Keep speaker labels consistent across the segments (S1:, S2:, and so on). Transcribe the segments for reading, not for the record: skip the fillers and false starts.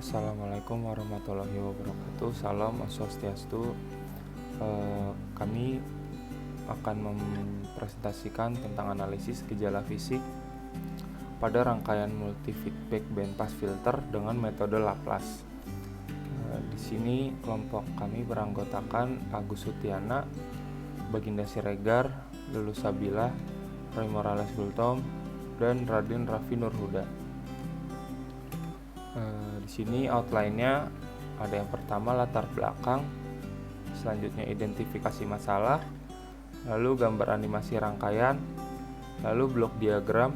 S1: Assalamualaikum warahmatullahi wabarakatuh. Salam Swastiastu. Kami akan mempresentasikan tentang analisis gejala fisik pada rangkaian multi-feedback bandpass filter dengan metode Laplace. Di sini kelompok kami beranggotakan Agus Sutiana, Baginda Siregar, Lulu Sabila, Roy Morales Gultom, dan Raden Raffi Nurhuda. Di sini outline-nya ada yang pertama latar belakang, selanjutnya identifikasi masalah, lalu gambar animasi rangkaian, lalu blok diagram,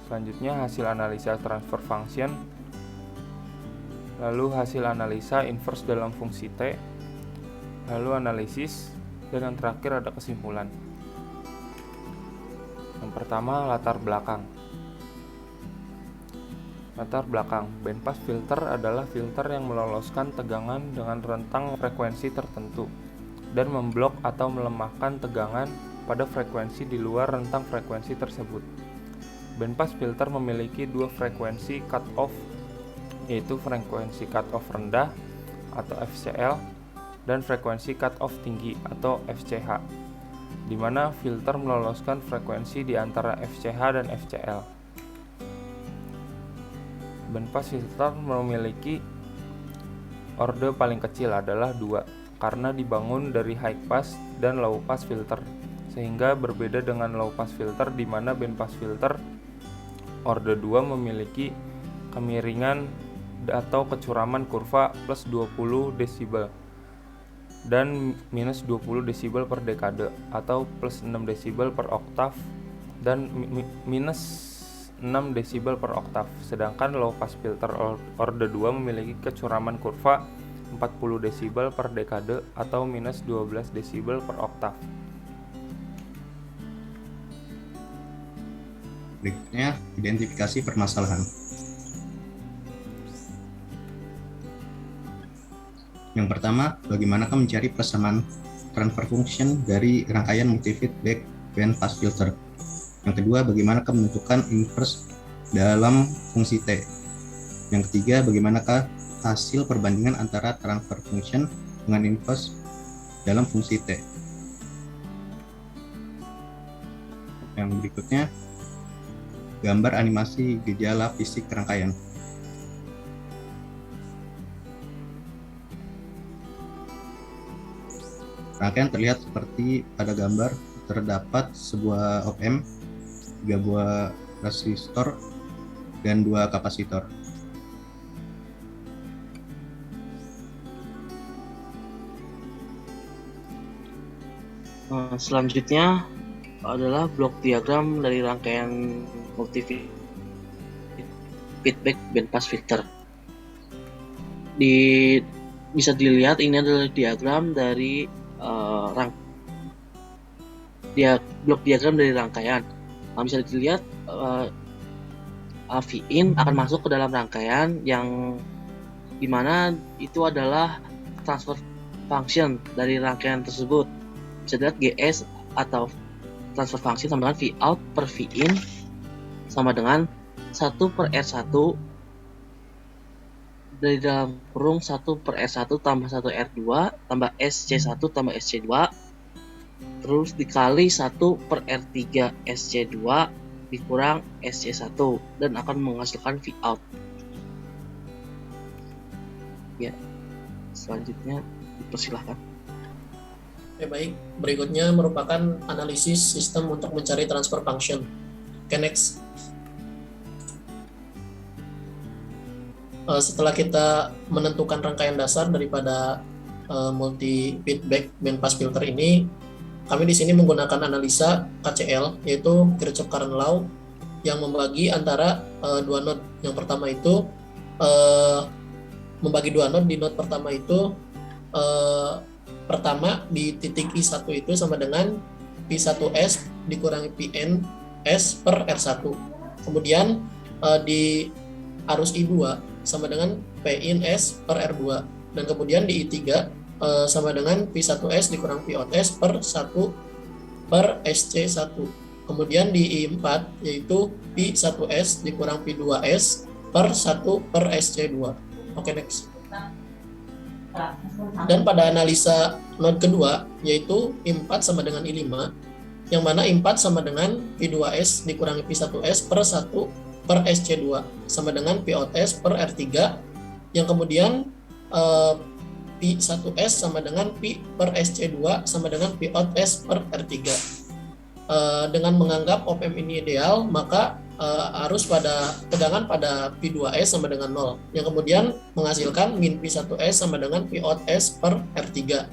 S1: selanjutnya hasil analisa transfer function, lalu hasil analisa inverse dalam fungsi T, lalu analisis, dan yang terakhir ada kesimpulan. Yang pertama, latar belakang. Latar belakang, bandpass filter adalah filter yang meloloskan tegangan dengan rentang frekuensi tertentu dan memblok atau melemahkan tegangan pada frekuensi di luar rentang frekuensi tersebut. Bandpass filter memiliki dua frekuensi cut-off, yaitu frekuensi cut-off rendah atau FCL dan frekuensi cut-off tinggi atau FCH, di mana filter meloloskan frekuensi di antara FCH dan FCL. Bandpass filter memiliki orde paling kecil adalah 2 karena dibangun dari high pass dan low pass filter, sehingga berbeda dengan low pass filter di mana bandpass filter orde 2 memiliki kemiringan atau kecuraman kurva plus 20 desibel dan minus 20 desibel per dekade atau plus 6 desibel per oktav dan minus 6 desibel per oktav, sedangkan low pass filter orde 2 memiliki kecuraman kurva 40 desibel per dekade atau minus 12 desibel per oktav.
S2: Berikutnya, identifikasi permasalahan. Yang pertama, bagaimanakah mencari persamaan transfer function dari rangkaian multi-feedback bandpass filter. Yang kedua, bagaimanakah menentukan inverse dalam fungsi T. Yang ketiga, bagaimanakah hasil perbandingan antara transfer function dengan inverse dalam fungsi T. Yang berikutnya, gambar animasi gejala fisik rangkaian. Rangkaian terlihat seperti pada gambar. Terdapat sebuah op-amp, 3 buah resistor, dan 2 kapasitor.
S3: Selanjutnya adalah blok diagram dari rangkaian multi feedback bandpass filter. Bisa dilihat ini adalah diagram dari blok diagram dari rangkaian. Bisa dilihat Vin akan masuk ke dalam rangkaian yang dimana itu adalah transfer function dari rangkaian tersebut. Bisa dilihat GS atau transfer function sama dengan Vout per Vin sama dengan 1 per R1 dari dalam kurung 1 per R1 tambah 1 R2 tambah SC1 tambah SC2 terus dikali 1 per R3 SC2 dikurang SC1 dan akan menghasilkan Vout. Ya, selanjutnya dipersilahkan.
S4: Baik, berikutnya merupakan analisis sistem untuk mencari transfer function. Oke, next. Setelah kita menentukan rangkaian dasar daripada multi feedback bandpass filter ini, kami di sini menggunakan analisa KCL, yaitu Kirchhoff Current Law, yang membagi antara dua node. Yang pertama itu membagi dua node. Di node pertama itu pertama di titik I1 itu sama dengan P1S dikurangi PNS per R1. Kemudian di arus I2 sama dengan PINS per R2. Dan kemudian di I3 sama dengan P1S dikurang POS per 1 per SC1. Kemudian di I4 yaitu P1S dikurang P2S per 1 per SC2. Oke, next. Dan pada analisa node kedua, yaitu I4 sama dengan I5, yang mana I4 sama dengan P2S dikurangi P1S per 1 per SC2 sama dengan P out S per R3, yang kemudian P1S sama dengan P per SC2 sama dengan P out S per R3. Dengan menganggap op-amp ini ideal, maka arus pada tegangan pada P2S sama dengan 0, yang kemudian menghasilkan min P1S sama dengan P out S per R3,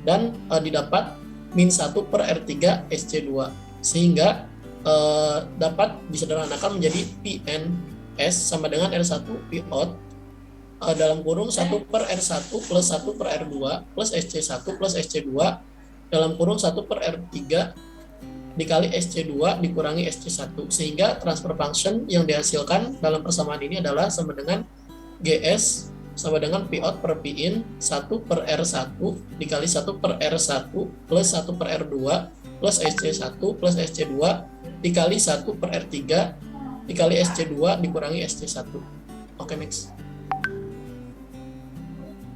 S4: dan didapat min 1 per R3 SC2, sehingga dapat disederhanakan menjadi PNS sama dengan R1 P out dalam kurung 1 per R1 plus 1 per R2 plus SC1 plus SC2 dalam kurung 1 per R3 dikali SC2 dikurangi SC1, sehingga transfer function yang dihasilkan dalam persamaan ini adalah sama dengan GS sama dengan P out per P in 1 per R1 dikali 1 per R1 plus 1 per R2 plus SC1 plus SC2 dikali 1 per R3 dikali SC2 dikurangi SC1. Oke, next.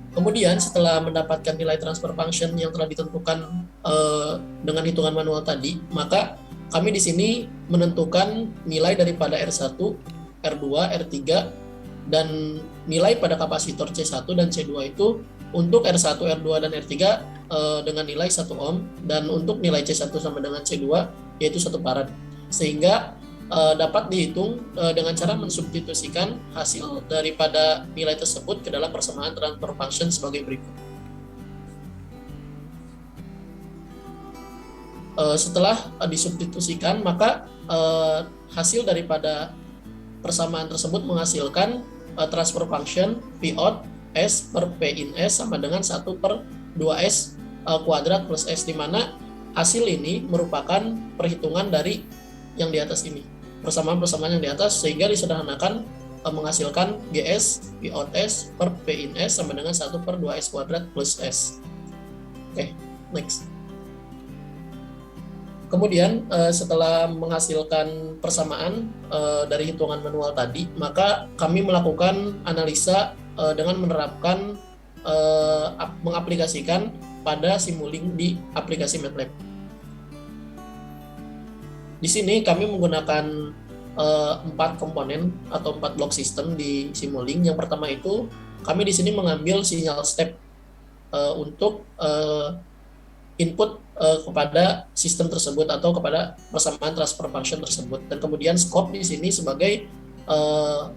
S4: Kemudian setelah mendapatkan nilai transfer function yang telah ditentukan dengan hitungan manual tadi, maka kami di sini menentukan nilai daripada R1, R2, R3, dan nilai pada kapasitor C1 dan C2 itu untuk R1, R2, dan R3 dengan nilai 1 ohm, dan untuk nilai C1 sama dengan C2 yaitu 1 farad. Sehingga dapat dihitung dengan cara mensubstitusikan hasil daripada nilai tersebut ke dalam persamaan transfer function sebagai berikut. Setelah disubstitusikan, maka hasil daripada persamaan tersebut menghasilkan transfer function P out S per P in S sama dengan 1 per 2S kuadrat plus S, di mana hasil ini merupakan perhitungan dari yang di atas ini, persamaan-persamaan yang di atas, sehingga disederhanakan menghasilkan GS P out S per P in S sama dengan 1 per 2S kuadrat plus S. Oke, next. Kemudian setelah menghasilkan persamaan dari hitungan manual tadi, maka kami melakukan analisa dengan menerapkan mengaplikasikan pada Simulink di aplikasi MATLAB. Di sini kami menggunakan 4 komponen atau 4 blok sistem di Simulink. Yang pertama itu kami di sini mengambil sinyal step untuk input kepada sistem tersebut atau kepada persamaan transfer function tersebut, dan kemudian scope di sini sebagai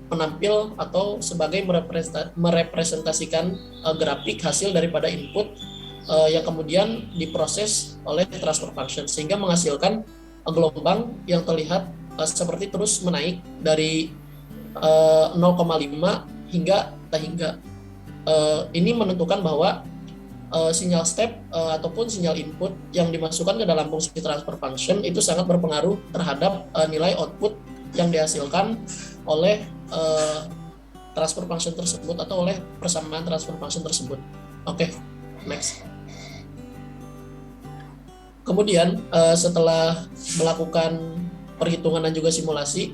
S4: penampil atau sebagai merepresentasikan grafik hasil daripada input yang kemudian diproses oleh transfer function, sehingga menghasilkan gelombang yang terlihat seperti terus menaik dari 0,5 hingga. Ini menentukan bahwa sinyal step ataupun sinyal input yang dimasukkan ke dalam fungsi transfer function itu sangat berpengaruh terhadap nilai output yang dihasilkan oleh transfer function tersebut atau oleh persamaan transfer function tersebut. Oke, next. Kemudian setelah melakukan perhitungan dan juga simulasi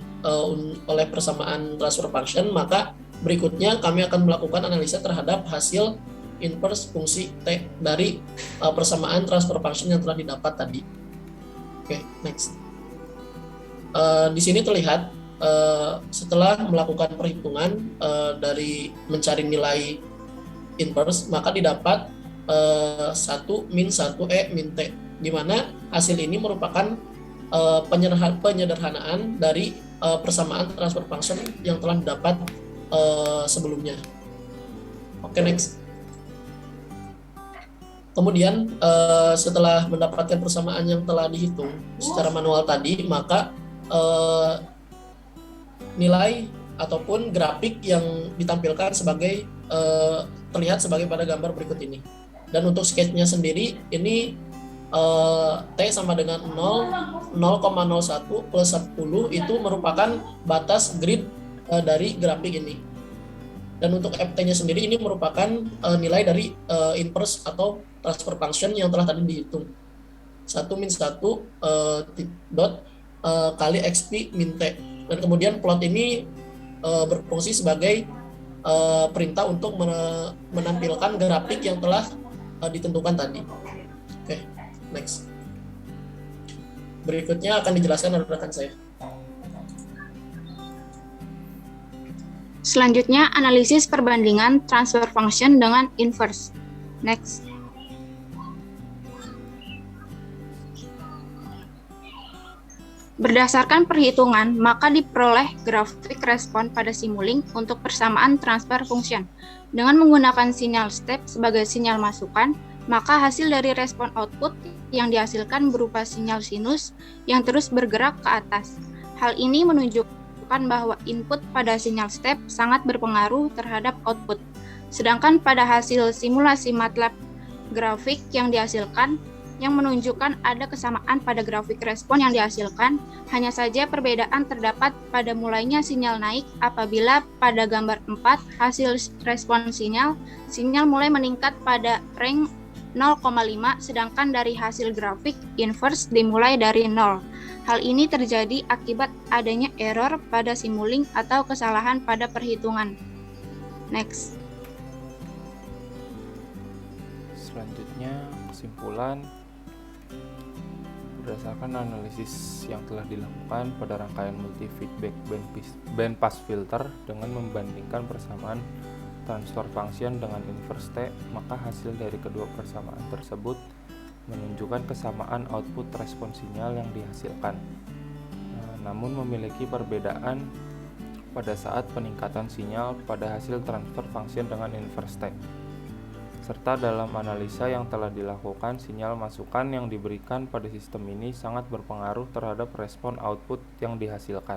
S4: oleh persamaan transfer function, maka berikutnya kami akan melakukan analisa terhadap hasil inverse fungsi T dari persamaan transfer function yang telah didapat tadi. Oke, next. Di sini terlihat setelah melakukan perhitungan dari mencari nilai inverse, maka didapat 1 min 1 E min T, di mana hasil ini merupakan penyederhanaan dari persamaan transfer function yang telah didapat sebelumnya. Oke, next. Kemudian setelah mendapatkan persamaan yang telah dihitung secara manual tadi, maka nilai ataupun grafik yang ditampilkan sebagai terlihat sebagai pada gambar berikut ini. Dan untuk sketch-nya sendiri ini T sama dengan 0, 0,01 plus 10 itu merupakan batas grid dari grafik ini. Dan untuk FT-nya sendiri ini merupakan nilai dari inverse atau transfer function yang telah tadi dihitung. 1 min 1 dot kali XP min T. Dan kemudian plot ini berfungsi sebagai perintah untuk menampilkan grafik yang telah ditentukan tadi. Oke, next. Berikutnya akan dijelaskan oleh rekan saya.
S5: Selanjutnya, analisis perbandingan transfer function dengan inverse. Next. Berdasarkan perhitungan, maka diperoleh grafik respon pada Simulink untuk persamaan transfer function. Dengan menggunakan sinyal step sebagai sinyal masukan, maka hasil dari respon output yang dihasilkan berupa sinyal sinus yang terus bergerak ke atas. Hal ini menunjukkan bahwa input pada sinyal step sangat berpengaruh terhadap output. Sedangkan pada hasil simulasi MATLAB, grafik yang dihasilkan yang menunjukkan ada kesamaan pada grafik respon yang dihasilkan, hanya saja perbedaan terdapat pada mulainya sinyal naik apabila pada gambar 4 hasil respon sinyal mulai meningkat pada range 0,5, sedangkan dari hasil grafik inverse dimulai dari 0. Hal ini terjadi akibat adanya error pada Simulink atau kesalahan pada perhitungan. Next.
S1: Selanjutnya, kesimpulan. Berdasarkan analisis yang telah dilakukan pada rangkaian multi-feedback bandpass filter dengan membandingkan persamaan transfer function dengan inverse T, maka hasil dari kedua persamaan tersebut menunjukkan kesamaan output respon sinyal yang dihasilkan, namun memiliki perbedaan pada saat peningkatan sinyal pada hasil transfer function dengan inverse T. Serta dalam analisa yang telah dilakukan, sinyal masukan yang diberikan pada sistem ini sangat berpengaruh terhadap respon output yang dihasilkan.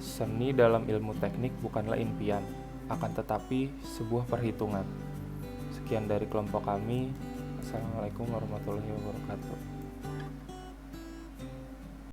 S1: Seni dalam ilmu teknik bukanlah impian, akan tetapi sebuah perhitungan. Sekian dari kelompok kami. Assalamualaikum warahmatullahi wabarakatuh.